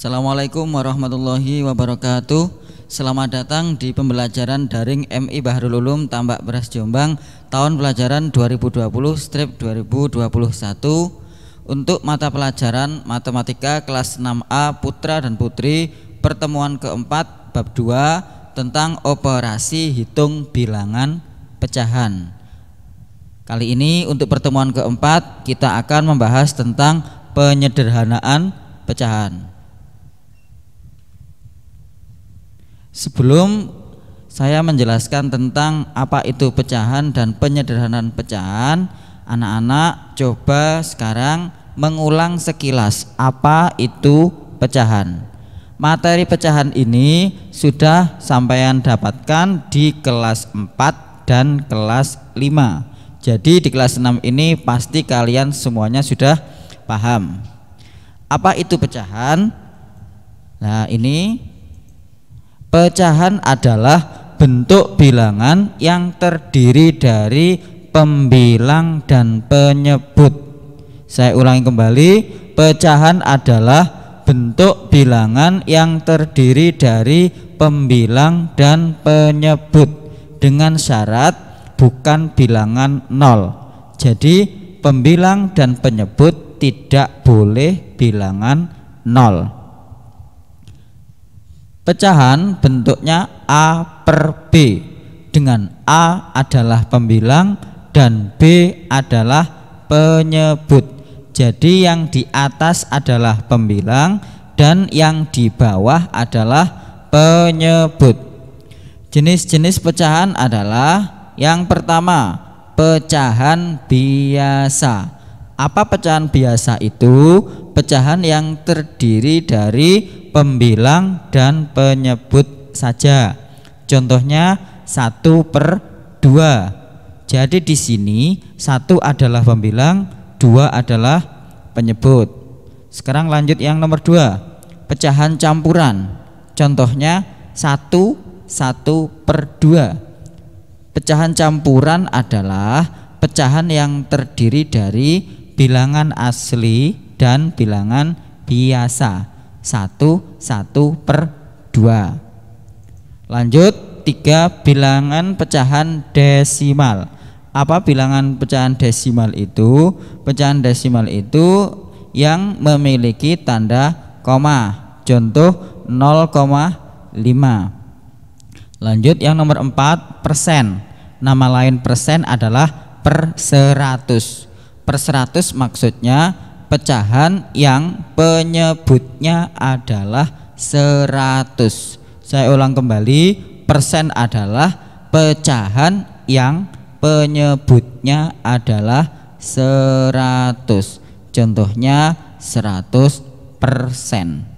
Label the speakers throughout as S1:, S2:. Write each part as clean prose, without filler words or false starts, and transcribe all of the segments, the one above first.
S1: Assalamualaikum warahmatullahi wabarakatuh. Selamat datang di pembelajaran daring MI Bahrul Ulum Tambak Beras Jombang tahun pelajaran 2020/2021 untuk mata pelajaran Matematika kelas 6A Putra dan Putri pertemuan keempat bab 2 tentang operasi hitung bilangan pecahan. Kali ini untuk pertemuan keempat kita akan membahas tentang penyederhanaan pecahan. Sebelum saya menjelaskan tentang apa itu pecahan dan penyederhanaan pecahan, anak-anak coba sekarang mengulang sekilas apa itu pecahan. Materi pecahan ini sudah sampean dapatkan di kelas 4 dan kelas 5. Jadi di kelas 6 ini pasti kalian semuanya sudah paham. Apa itu pecahan? Nah, ini pecahan adalah bentuk bilangan yang terdiri dari pembilang dan penyebut. Saya ulangi kembali, pecahan adalah bentuk bilangan yang terdiri dari pembilang dan penyebut dengan syarat bukan bilangan nol. Jadi pembilang dan penyebut tidak boleh bilangan nol. Pecahan bentuknya A per B, dengan A adalah pembilang dan B adalah penyebut. Jadi yang di atas adalah pembilang dan yang di bawah adalah penyebut. Jenis-jenis pecahan adalah yang pertama, pecahan biasa. Apa pecahan biasa itu? Pecahan yang terdiri dari pembilang dan penyebut saja. Contohnya 1/2. Jadi di sini 1 adalah pembilang, 2 adalah penyebut. Sekarang lanjut yang nomor 2, pecahan campuran. Contohnya 1/2. Pecahan campuran adalah pecahan yang terdiri dari bilangan asli dan bilangan biasa. 1/2. Lanjut 3, bilangan pecahan desimal. Apa bilangan pecahan desimal itu? Pecahan desimal itu yang memiliki tanda koma. Contoh 0,5. Lanjut yang nomor 4, persen. Nama lain persen adalah per 100. Per 100 maksudnya pecahan yang penyebutnya adalah 100. Saya ulang kembali, persen adalah pecahan yang penyebutnya adalah 100. Contohnya 100%.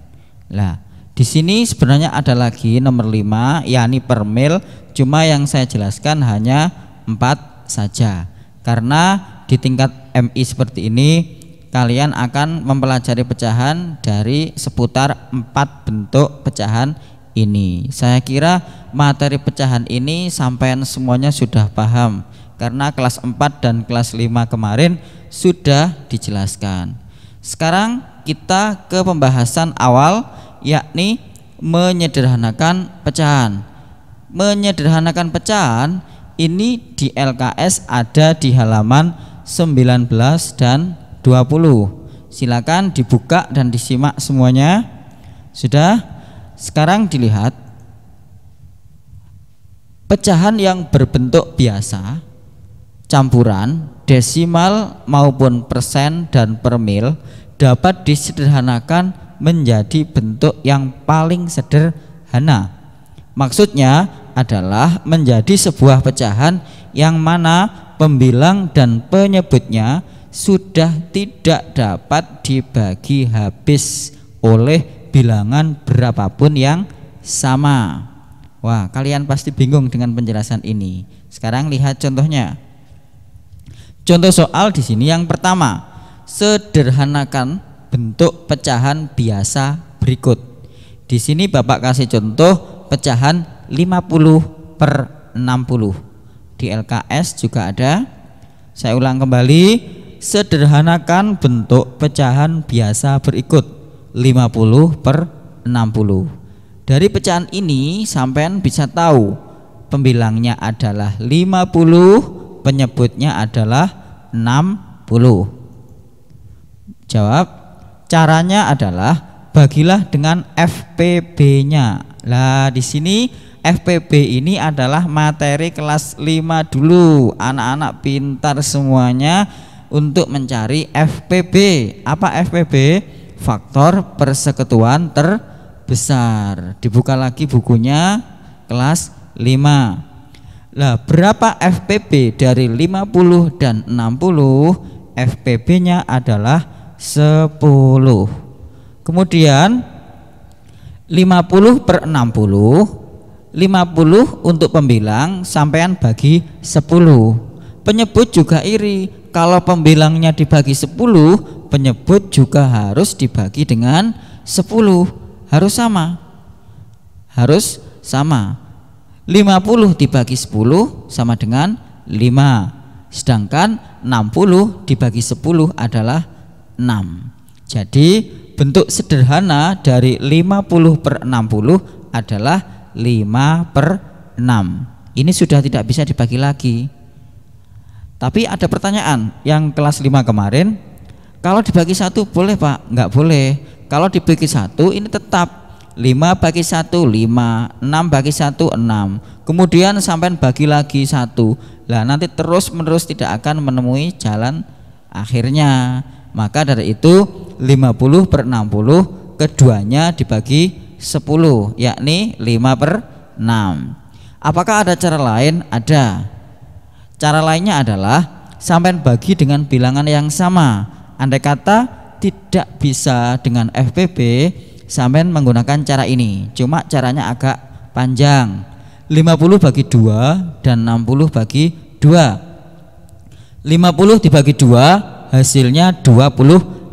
S1: Lah, di sini sebenarnya ada lagi nomor 5, yakni per mil, cuma yang saya jelaskan hanya 4 saja. Karena di tingkat MI seperti ini kalian akan mempelajari pecahan dari seputar 4 bentuk pecahan ini. Saya kira materi pecahan ini sampean semuanya sudah paham karena kelas 4 dan kelas 5 kemarin sudah dijelaskan. Sekarang kita ke pembahasan awal, yakni menyederhanakan pecahan. Menyederhanakan pecahan ini di LKS ada di halaman 19 dan 20. Silakan dibuka dan disimak semuanya. Sudah? Sekarang dilihat pecahan yang berbentuk biasa, campuran, desimal maupun persen dan per mil dapat disederhanakan menjadi bentuk yang paling sederhana. Maksudnya adalah menjadi sebuah pecahan yang mana pembilang dan penyebutnya sudah tidak dapat dibagi habis oleh bilangan berapapun yang sama. Wah, kalian pasti bingung dengan penjelasan ini. Sekarang lihat contohnya. Contoh soal di sini yang pertama, sederhanakan bentuk pecahan biasa berikut. Di sini Bapak kasih contoh pecahan 50/60. Di LKS juga ada. Saya ulang kembali, sederhanakan bentuk pecahan biasa berikut. 50/60. Dari pecahan ini sampean bisa tahu pembilangnya adalah 50, penyebutnya adalah 60. Jawab. Caranya adalah bagilah dengan FPB-nya. Lah di sini FPB ini adalah materi kelas 5 dulu. Anak-anak pintar semuanya untuk mencari FPB. Apa FPB? Faktor persekutuan terbesar. Dibuka lagi bukunya kelas 5. Lah berapa FPB dari 50 dan 60? FPB-nya adalah 10. Kemudian 50 per 60, 50 untuk pembilang sampean bagi 10. Penyebut juga iri, kalau pembilangnya dibagi 10, penyebut juga harus dibagi dengan 10. Harus sama. 50 dibagi 10 sama dengan 5. Sedangkan 60 dibagi 10 adalah 6. Jadi bentuk sederhana dari 50 per 60 adalah 5 per 6. Ini sudah tidak bisa dibagi lagi. Tapi ada pertanyaan yang kelas 5 kemarin, kalau dibagi 1 boleh Pak? Enggak boleh. Kalau dibagi 1 ini tetap 5 bagi 1 5, 6 bagi 1 6. Kemudian sampai bagi lagi 1. Lah nanti terus menerus tidak akan menemui jalan akhirnya. Maka dari itu 50 per 60 keduanya dibagi 10, yakni 5 per 6. Apakah ada cara lain? Ada. Cara lainnya adalah sampai bagi dengan bilangan yang sama. Andai kata tidak bisa dengan FPB, sampai menggunakan cara ini. Cuma caranya agak panjang. 50 bagi 2 dan 60 bagi 2. 50 dibagi 2 hasilnya 25.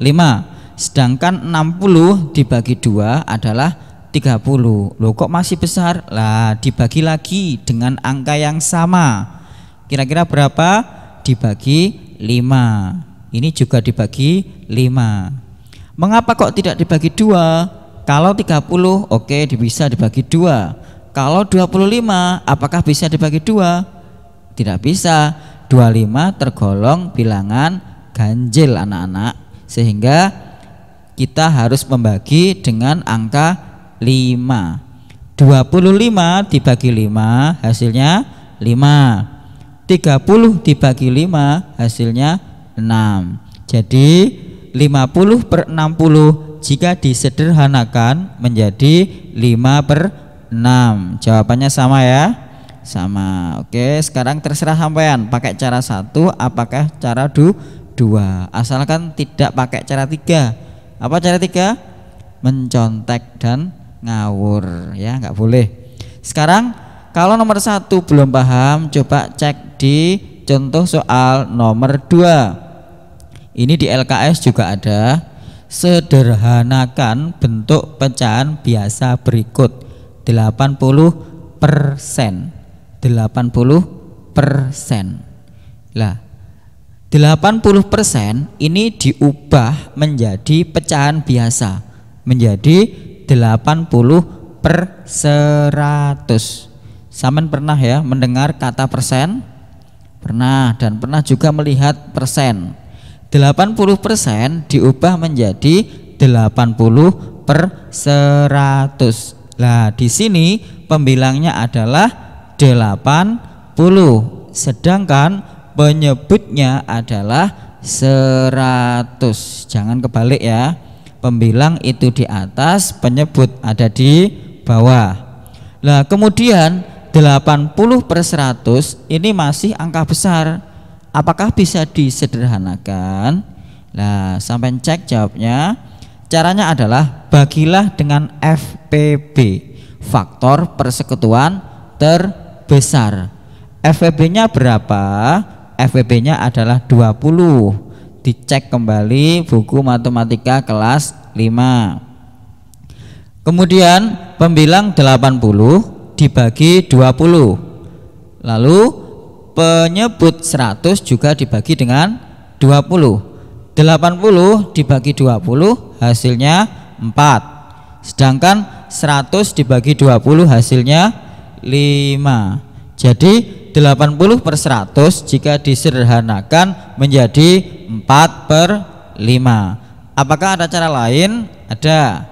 S1: Sedangkan 60 dibagi 2 adalah 30. Loh kok masih besar? Lah dibagi lagi dengan angka yang sama. Kira-kira berapa? Dibagi 5. Ini juga dibagi 5. Mengapa kok tidak dibagi 2? Kalau 30 oke bisa dibagi 2. Kalau 25 apakah bisa dibagi 2? Tidak bisa. 25 tergolong bilangan ganjil anak-anak, sehingga kita harus membagi dengan angka 5. 25 dibagi 5 hasilnya 5. 30 dibagi 5 hasilnya 6. Jadi 50 per 60 jika disederhanakan menjadi 5 per 6. Jawabannya sama ya? Sama. Oke, sekarang terserah sampean pakai cara 1 apakah cara 2. Asalkan tidak pakai cara 3. Apa cara 3? Mencontek dan ngawur ya, nggak boleh. Sekarang kalau nomor 1 belum paham, coba cek di contoh soal nomor 2. Ini di LKS juga ada. Sederhanakan bentuk pecahan biasa berikut 80%. 80%. Lah 80% ini diubah menjadi pecahan biasa menjadi 80 per 100. Samen pernah ya mendengar kata persen? Pernah, dan pernah juga melihat persen. 80% diubah menjadi 80 per 100. Nah di sini pembilangnya adalah 80, sedangkan penyebutnya adalah 100. Jangan kebalik ya. Pembilang itu di atas, penyebut ada di bawah. Nah kemudian 80 per 100 ini masih angka besar. Apakah bisa disederhanakan? Nah sampai cek jawabnya. Caranya adalah bagilah dengan FPB, faktor persekutuan terbesar. FPB-nya berapa? FPB-nya adalah 20. Dicek kembali buku matematika kelas 5. Kemudian pembilang 80 dibagi 20. Lalu penyebut 100 juga dibagi dengan 20. 80 dibagi 20 hasilnya 4. sedangkan 100 dibagi 20 hasilnya 5. Jadi 80/100 jika disederhanakan menjadi 4/5. Apakah ada cara lain? Ada.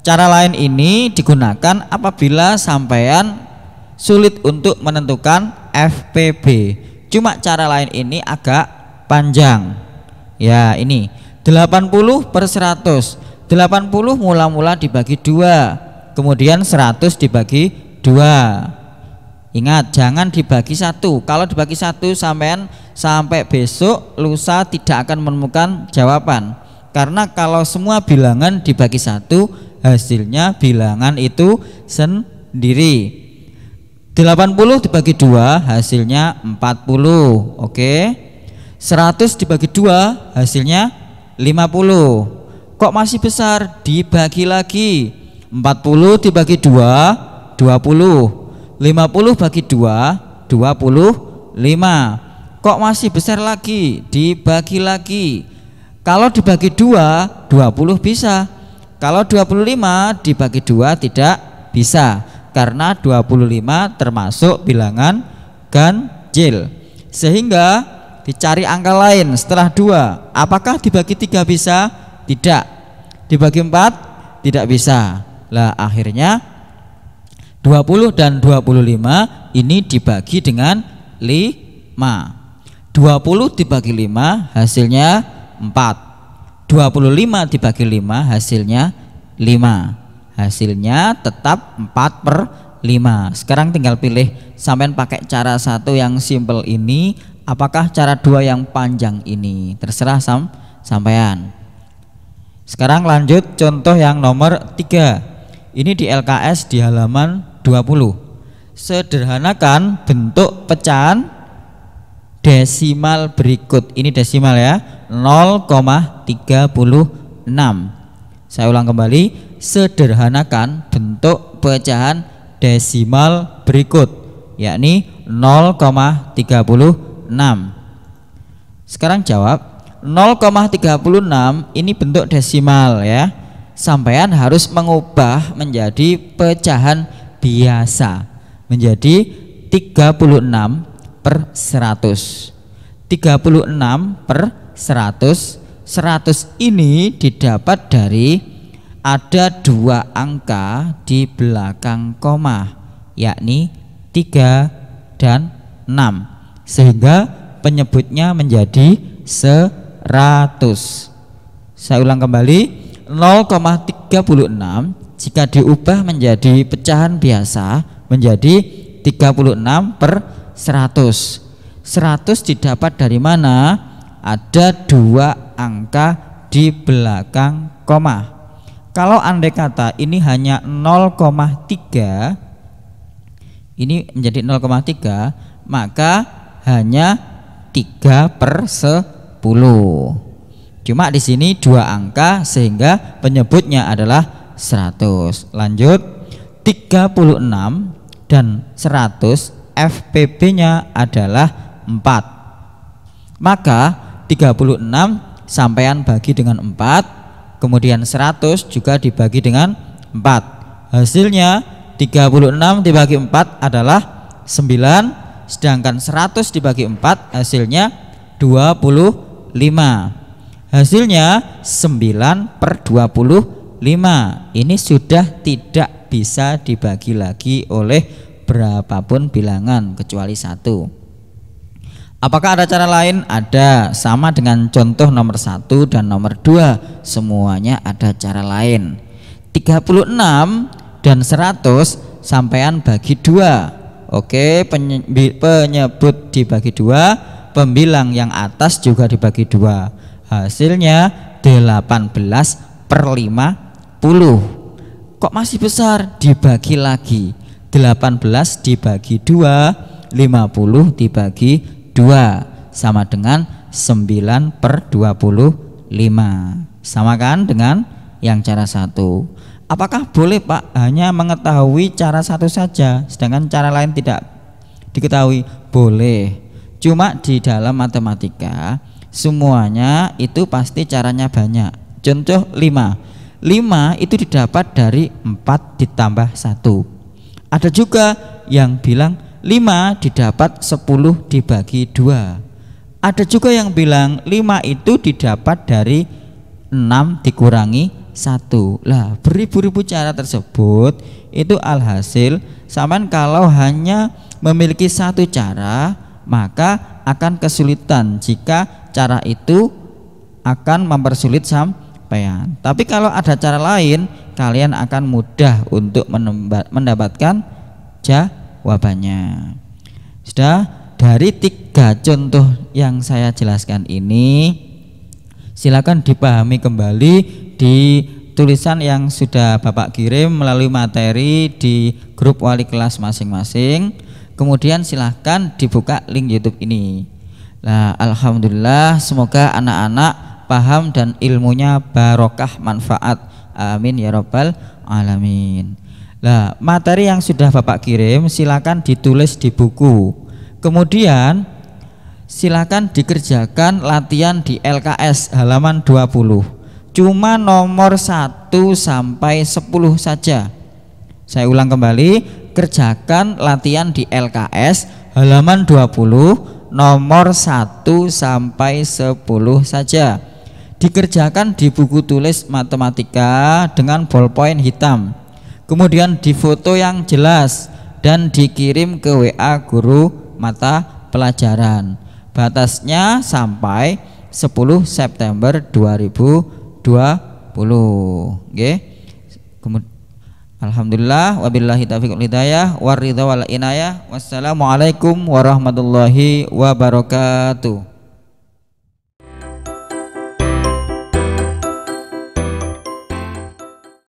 S1: Cara lain ini digunakan apabila sampean sulit untuk menentukan FPB. Cuma cara lain ini agak panjang. Ya, ini 80/100. 80 mula-mula dibagi 2, kemudian 100 dibagi 2. Ingat, jangan dibagi 1. Kalau dibagi 1 sampean sampai besok lusa tidak akan menemukan jawaban. Karena kalau semua bilangan dibagi 1, hasilnya bilangan itu sendiri. 80 dibagi 2 hasilnya 40. Oke. 100 dibagi 2 hasilnya 50. Kok masih besar? Dibagi lagi. 40 dibagi 2 20. 50 bagi 2 25. Kok masih besar lagi? Dibagi lagi. Kalau dibagi 2 20 bisa. Kalau 25 dibagi 2 tidak bisa, karena 25 termasuk bilangan ganjil. Sehingga dicari angka lain setelah 2. Apakah dibagi 3 bisa? Tidak. Dibagi 4 tidak bisa. Lah akhirnya 20 dan 25 ini dibagi dengan 5. 20 dibagi 5 hasilnya 4. 25 dibagi 5 hasilnya 5. Hasilnya tetap 4/5. Sekarang tinggal pilih, sampean pakai cara 1 yang simple ini apakah cara 2 yang panjang ini, terserah sampean. Sekarang lanjut contoh yang nomor 3. Ini di LKS di halaman 20. Sederhanakan bentuk pecahan desimal berikut. Ini desimal ya, 0,36. Saya ulang kembali, sederhanakan bentuk pecahan desimal berikut, yakni 0,36. Sekarang jawab. 0,36 ini bentuk desimal ya. Sampean harus mengubah menjadi pecahan biasa menjadi 36/100. 36/100. 100 ini didapat dari ada 2 angka di belakang koma, yakni 3 dan 6, sehingga penyebutnya menjadi 100. Saya ulang kembali, 0,36 jika diubah menjadi pecahan biasa menjadi 36/100. 100 didapat dari mana? Ada 2 angka di belakang koma. Kalau andai kata ini hanya 0,3, ini menjadi 0,3, maka hanya 3/10. Cuma di sini 2 angka sehingga penyebutnya adalah 100. Lanjut, 36 dan 100 FPB-nya adalah 4. Maka 36 sampean bagi dengan 4, kemudian 100 juga dibagi dengan 4. Hasilnya 36 dibagi 4 adalah 9, sedangkan 100 dibagi 4 hasilnya 25. Hasilnya 9/25. Ini sudah tidak bisa dibagi lagi oleh berapapun bilangan kecuali 1. Apakah ada cara lain? Ada. Sama dengan contoh nomor 1 dan nomor 2, semuanya ada cara lain. 36 dan 100 sampean bagi 2. Oke, penyebut dibagi 2, pembilang yang atas juga dibagi 2. Hasilnya 18/50. Kok masih besar? Dibagi lagi. 18 dibagi 2, 50 dibagi 2, sama dengan 9/25. Sama kan dengan yang cara 1. Apakah boleh Pak hanya mengetahui cara 1 saja sedangkan cara lain tidak diketahui? Boleh. Cuma di dalam matematika semuanya itu pasti caranya banyak. Contoh 5. 5 itu didapat dari 4 ditambah 1. Ada juga yang bilang 5 didapat 10 dibagi 2. Ada juga yang bilang 5 itu didapat dari 6 dikurangi 1. Lah, beribu-ribu cara tersebut itu alhasil sampean kalau hanya memiliki satu cara maka akan kesulitan jika cara itu akan mempersulit sampean. Tapi kalau ada cara lain, kalian akan mudah untuk mendapatkan jawabannya. Sudah, dari 3 contoh yang saya jelaskan ini silakan dipahami kembali di tulisan yang sudah Bapak kirim melalui materi di grup wali kelas masing-masing. Kemudian silahkan dibuka link YouTube ini. Nah, alhamdulillah, semoga anak-anak paham dan ilmunya barokah manfaat. Amin ya rabbal alamin. Nah, materi yang sudah Bapak kirim silakan ditulis di buku. Kemudian silakan dikerjakan latihan di LKS halaman 20. Cuma nomor 1 sampai 10 saja. Saya ulang kembali, kerjakan latihan di LKS halaman 20 nomor 1 sampai 10 saja. Dikerjakan di buku tulis matematika dengan ballpoint hitam. Kemudian difoto yang jelas dan dikirim ke WA guru mata pelajaran. Batasnya sampai 10 September 2020. Nggih. Alhamdulillah wabillahi taufiq wal hidayah war ridha wal inayah. Wassalamualaikum warahmatullahi wabarakatuh.